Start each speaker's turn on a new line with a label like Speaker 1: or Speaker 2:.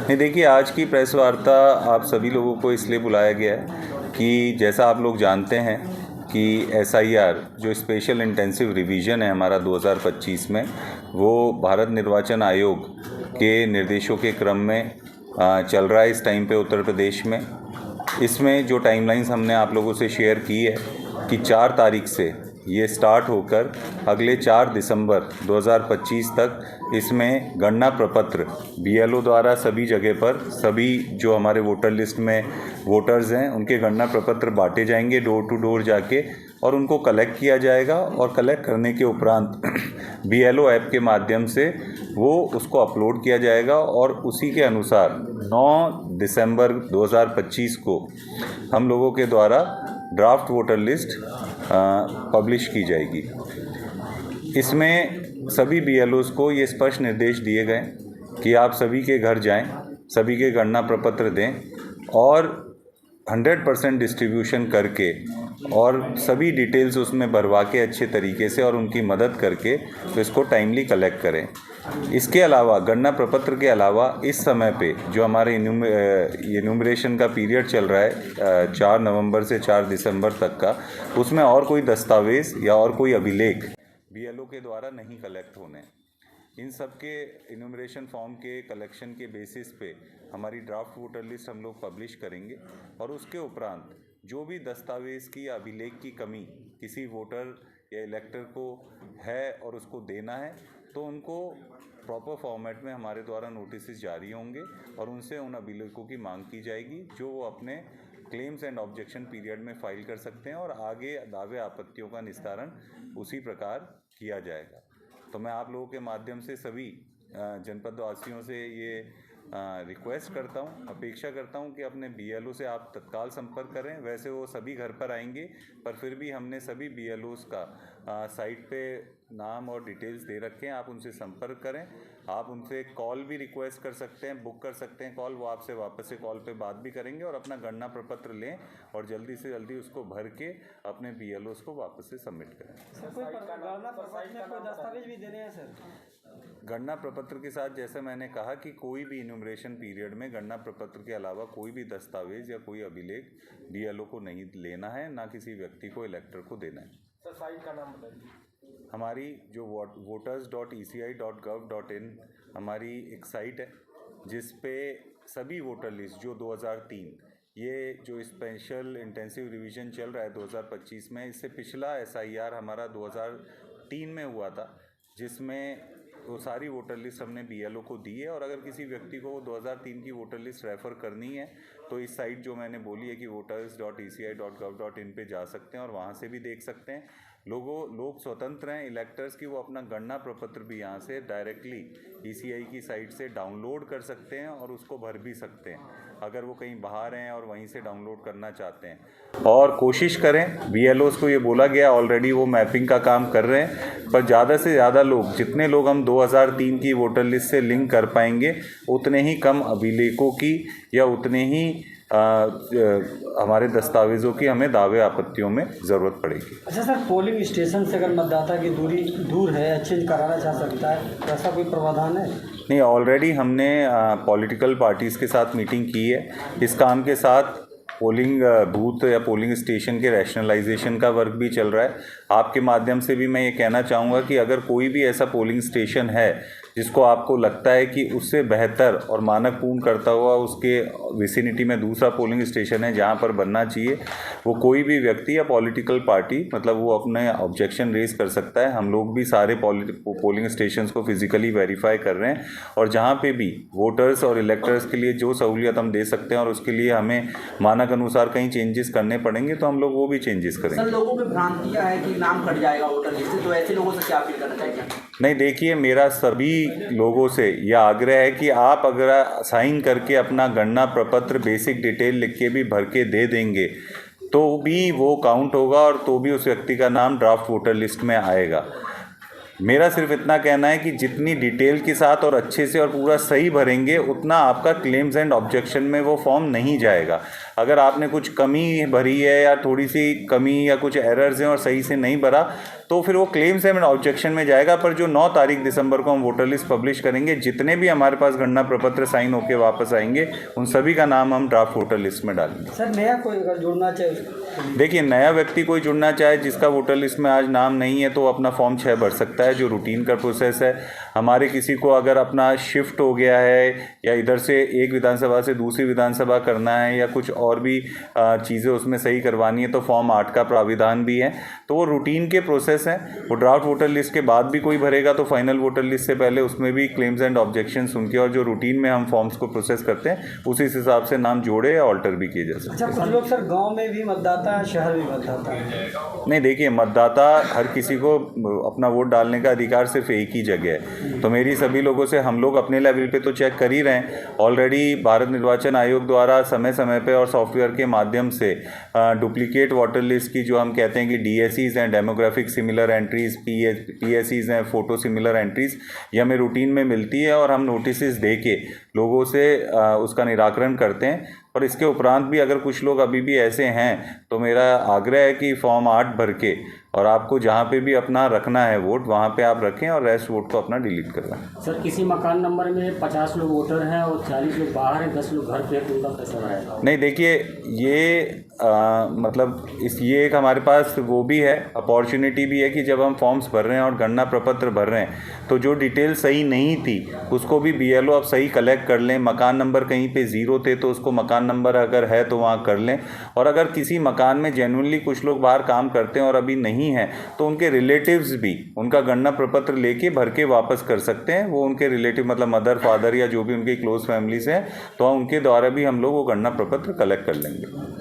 Speaker 1: नहीं, देखिए, आज की प्रेस वार्ता आप सभी लोगों को इसलिए बुलाया गया है कि जैसा आप लोग जानते हैं कि SIR जो स्पेशल इंटेंसिव रिवीजन है हमारा 2025 में, वो भारत निर्वाचन आयोग के निर्देशों के क्रम में चल रहा है इस टाइम पे उत्तर प्रदेश में। इसमें जो टाइमलाइंस हमने आप लोगों से शेयर की है कि 4 तारीख से ये स्टार्ट होकर अगले 4 दिसंबर 2025 तक इसमें गणना प्रपत्र BLO द्वारा सभी जगह पर सभी जो हमारे वोटर लिस्ट में वोटर्स हैं उनके गणना प्रपत्र बांटे जाएंगे डोर टू डोर जाके, और उनको कलेक्ट किया जाएगा। और कलेक्ट करने के उपरांत BLO ऐप के माध्यम से वो उसको अपलोड किया जाएगा और उसी के अनुसार 9 दिसंबर 2025 को हम लोगों के द्वारा ड्राफ्ट वोटर लिस्ट पब्लिश की जाएगी। इसमें सभी BLOs को ये स्पष्ट निर्देश दिए गए कि आप सभी के घर जाएं, सभी के गणना प्रपत्र दें और 100% डिस्ट्रीब्यूशन करके और सभी डिटेल्स उसमें भरवा के अच्छे तरीके से और उनकी मदद करके तो इसको टाइमली कलेक्ट करें। इसके अलावा गणना प्रपत्र के अलावा इस समय पे जो हमारे इन्यूमरेशन का पीरियड चल रहा है 4 नवंबर से 4 दिसंबर तक का, उसमें और कोई दस्तावेज़ या और कोई अभिलेख BLO के द्वारा नहीं कलेक्ट होने। इन सब के इन्यूमरेशन फॉर्म के कलेक्शन के बेसिस पे हमारी ड्राफ्ट वोटर लिस्ट हम लोग पब्लिश करेंगे और उसके उपरांत जो भी दस्तावेज़ की या अभिलेख की कमी किसी वोटर या इलेक्टर को है और उसको देना है तो उनको प्रॉपर फॉर्मेट में हमारे द्वारा नोटिस जारी होंगे और उनसे उन अभिलेखों की मांग की जाएगी जो वो अपने क्लेम्स एंड ऑब्जेक्शन पीरियड में फाइल कर सकते हैं और आगे दावे आपत्तियों का निस्तारण उसी प्रकार किया जाएगा। तो मैं आप लोगों के माध्यम से सभी जनपद वासियों से ये रिक्वेस्ट करता हूँ, अपेक्षा करता हूँ कि अपने BLO से आप तत्काल संपर्क करें। वैसे वो सभी घर पर आएंगे, पर फिर भी हमने सभी BLOs का साइट पे नाम और डिटेल्स दे रखे हैं, आप उनसे संपर्क करें। आप उनसे कॉल भी रिक्वेस्ट कर सकते हैं, बुक कर सकते हैं कॉल, वो आपसे वापस से कॉल पे बात भी करेंगे और अपना गणना प्रपत्र लें और जल्दी से जल्दी उसको भर के अपने BLOs को वापस से सबमिट करें। गणना प्रपत्र के साथ जैसे मैंने कहा कि कोई भी इन्यूमरेशन पीरियड में गणना प्रपत्र के अलावा कोई भी दस्तावेज या कोई अभिलेख BLO को नहीं लेना है, ना किसी व्यक्ति को इलेक्टर को देना है।
Speaker 2: सर, साइट का नाम बताइए।
Speaker 1: हमारी जो voters.eci.gov.in हमारी एक साइट है जिस पे सभी वोटर लिस्ट जो 2003 ये जो स्पेशल इंटेंसिव रिवीजन चल रहा है 2025 में, इससे पिछला SIR हमारा 2003 में हुआ था जिसमें वो सारी वोटर लिस्ट हमने BLO को दी है। और अगर किसी व्यक्ति को 2003 की वोटर लिस्ट रेफ़र करनी है तो इस साइट जो मैंने बोली है कि voters.eci.gov.in पे जा सकते हैं और वहाँ से भी देख सकते हैं। लोग स्वतंत्र हैं इलेक्टर्स की, वो अपना गणना प्रपत्र भी यहाँ से डायरेक्टली ECI की साइट से डाउनलोड कर सकते हैं और उसको भर भी सकते हैं अगर वो कहीं बाहर हैं और वहीं से डाउनलोड करना चाहते हैं। और कोशिश करें, BLOs को ये बोला गया ऑलरेडी वो मैपिंग का काम कर रहे हैं, पर ज़्यादा से ज़्यादा लोग, जितने लोग हम 2003 की वोटर लिस्ट से लिंक कर पाएंगे उतने ही कम अभिलेखों की या उतने ही हमारे दस्तावेज़ों की हमें दावे आपत्तियों में ज़रूरत पड़ेगी।
Speaker 3: अच्छा सर, पोलिंग स्टेशन से अगर मतदाता की दूरी दूर है, चेंज कराना चाह सकता है, तो ऐसा कोई प्रावधान है?
Speaker 1: नहीं, ऑलरेडी हमने पॉलिटिकल पार्टीज़ के साथ मीटिंग की है। इस काम के साथ पोलिंग बूथ या पोलिंग स्टेशन के रैशनलाइजेशन का वर्क भी चल रहा है। आपके माध्यम से भी मैं ये कहना चाहूँगा कि अगर कोई भी ऐसा पोलिंग स्टेशन है जिसको आपको लगता है कि उससे बेहतर और मानक पूर्ण करता हुआ उसके विसिनिटी में दूसरा पोलिंग स्टेशन है जहां पर बनना चाहिए, वो कोई भी व्यक्ति या पॉलिटिकल पार्टी मतलब वो अपने ऑब्जेक्शन रेज कर सकता है। हम लोग भी सारे पोलिंग स्टेशंस को फिजिकली वेरीफाई कर रहे हैं और जहां पे भी वोटर्स और इलेक्टर्स के लिए जो सहूलियत हम दे सकते हैं और उसके लिए हमें मानक अनुसार कहीं चेंजेस करने पड़ेंगे तो हम लोग वो भी चेंजेस करेंगे।
Speaker 4: सर, लोगों में भ्रांतियाँ है कि नाम कट जाएगा वोटर लिस्ट से, तो ऐसे लोगों से क्या अपील करना चाहिए?
Speaker 1: नहीं, देखिए, मेरा सभी लोगों से यह आग्रह है कि आप अगर साइन करके अपना गणना प्रपत्र बेसिक डिटेल लिख के भी भर के दे देंगे तो भी वो काउंट होगा और तो भी उस व्यक्ति का नाम ड्राफ्ट वोटर लिस्ट में आएगा। मेरा सिर्फ इतना कहना है कि जितनी डिटेल के साथ और अच्छे से और पूरा सही भरेंगे उतना आपका क्लेम्स एंड ऑब्जेक्शन में वो फॉर्म नहीं जाएगा। अगर आपने कुछ कमी भरी है या थोड़ी सी कमी या कुछ एरर्स हैं और सही से नहीं भरा तो फिर वो क्लेम्स एंड ऑब्जेक्शन में जाएगा। पर जो 9 तारीख दिसंबर को हम वोटर लिस्ट पब्लिश करेंगे, जितने भी हमारे पास गणना प्रपत्र साइन होकर वापस आएंगे उन सभी का नाम हम ड्राफ्ट वोटर लिस्ट में डालेंगे।
Speaker 3: सर नया कोई अगर जुड़ना चाहे,
Speaker 1: देखिए नया व्यक्ति कोई जुड़ना चाहे जिसका वोटर लिस्ट में आज नाम नहीं है तो अपना फॉर्म 6 भर सकता है, जो रूटीन का प्रोसेस है। हमारे किसी को अगर अपना शिफ्ट हो गया है या इधर से एक विधानसभा से दूसरी विधानसभा करना है या कुछ और भी चीज़ें उसमें सही करवानी है तो फॉर्म 8 का प्राविधान भी है। तो वो रूटीन के प्रोसेस हैं। वो ड्राफ्ट वोटर लिस्ट के बाद भी कोई भरेगा तो फाइनल वोटर लिस्ट से पहले उसमें भी क्लेम्स एंड ऑब्जेक्शन सुन के, और जो रूटीन में हम फॉर्म्स को प्रोसेस करते हैं उसी हिसाब से नाम जोड़े या ऑल्टर भी किए जा सकते हैं।
Speaker 3: अच्छा कुछ लोग सर गाँव में भी मतदाता है, शहर भी मतदाता है?
Speaker 1: नहीं, देखिए मतदाता हर किसी को अपना वोट डालने का अधिकार सिर्फ एक ही जगह है। तो मेरी सभी लोगों से, हम लोग अपने लेवल पे तो चेक कर ही रहे हैं ऑलरेडी। भारत निर्वाचन आयोग द्वारा समय समय पे और सॉफ्टवेयर के माध्यम से डुप्लीकेट वोटर लिस्ट की, जो हम कहते हैं कि DSEs हैं, डेमोग्राफिक सिमिलर एंट्रीज, PSEs हैं, फोटो सिमिलर एंट्रीज, ये हमें रूटीन में मिलती है और हम नोटिस दे के लोगों से उसका निराकरण करते हैं। और इसके उपरांत भी अगर कुछ लोग अभी भी ऐसे हैं तो मेरा आग्रह है कि फॉर्म 8 भर के, और आपको जहाँ पे भी अपना रखना है वोट वहाँ पे आप रखें और रेस्ट वोट को अपना डिलीट करवाएं।
Speaker 2: सर किसी मकान नंबर में 50 लोग वोटर हैं और 40 लोग बाहर हैं, 10 लोग घर पे हैं, तो उनका कैसा रहेगा?
Speaker 1: नहीं, देखिए ये मतलब ये एक हमारे पास वो भी है, अपॉर्चुनिटी भी है कि जब हम फॉर्म्स भर रहे हैं और गणना प्रपत्र भर रहे हैं तो जो डिटेल सही नहीं थी उसको भी BLO आप सही कलेक्ट कर लें। मकान नंबर कहीं पे 0 थे तो उसको मकान नंबर अगर है तो वहाँ कर लें। और अगर किसी मकान में जेन्युइनली कुछ लोग बाहर काम करते हैं और अभी नहीं है तो उनके रिलेटिव्स भी उनका गणना प्रपत्र लेके भर के वापस कर सकते हैं। वो उनके रिलेटिव मतलब मदर, फादर या जो भी उनके क्लोज फैमिलीज हैं, तो उनके द्वारा भी हम लोग वो गणना प्रपत्र कलेक्ट कर लेंगे।